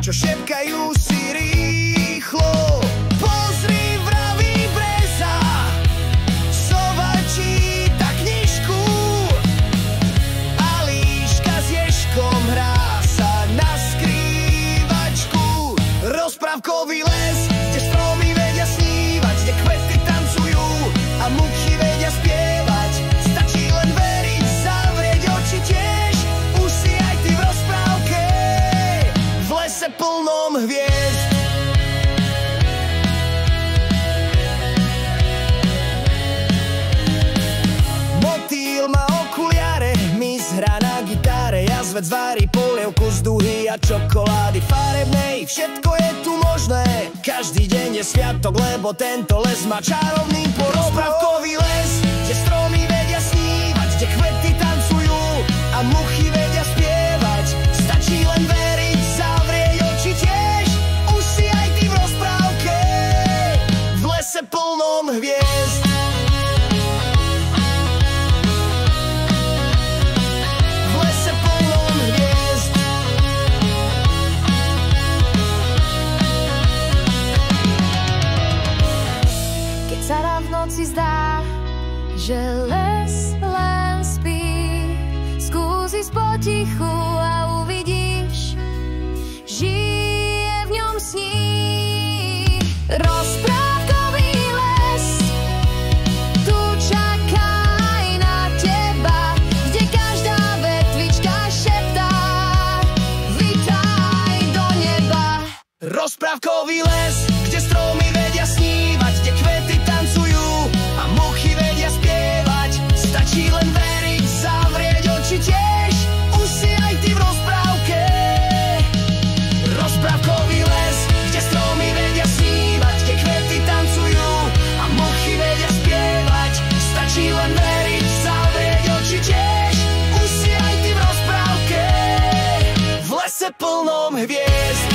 čo šepkajú si rýchlo. Pozri, vraví breza, sova číta knižku a líška s ježkom hrá sa na skrývačku. Rozprávkový les, kde stromy vedia snívať, kde kvety tancujú a muchy vedia spievať. Stačí len veriť, zavrieť oči tiež, už si aj ty v rozprávke, v lese plnom hviezd. Motýl má okuliare, mis hrá na gitare, jazvec varí polievku z duhy a čokolády farebnej. Všetko je tu možné, každý deň je sviatok, lebo tento les má čarovný porobok. Rozprávkový les, kde stromy vedia snívať, kde kvety tancujú a muchy vedia spievať. Stačí len veriť, zavrieť oči tiež, už si aj ty v rozprávke, v lese plnom hviezd. V lese plnom hviezd. Keď sa nám v noci zdá, že les len spí, skús ísť potichu a uvidíš, žije v ňom sní. Rozprávkový les tu čaká aj na teba, kde každá vetvička šeptá vitaj do neba. Rozprávkový les, kde stromy vedia snívať, kde kvety tancujú a muchy vedia spievať. Stačí len veriť, zavrieť oči tiež, už si aj ty v rozprávke. Rozprávkový les, kde stromy vedia snívať, kde kvety tancujú a muchy vedia spievať. Stačí len veriť, zavrieť oči tiež, už si aj ty v rozprávke, v lese plnom hviezd.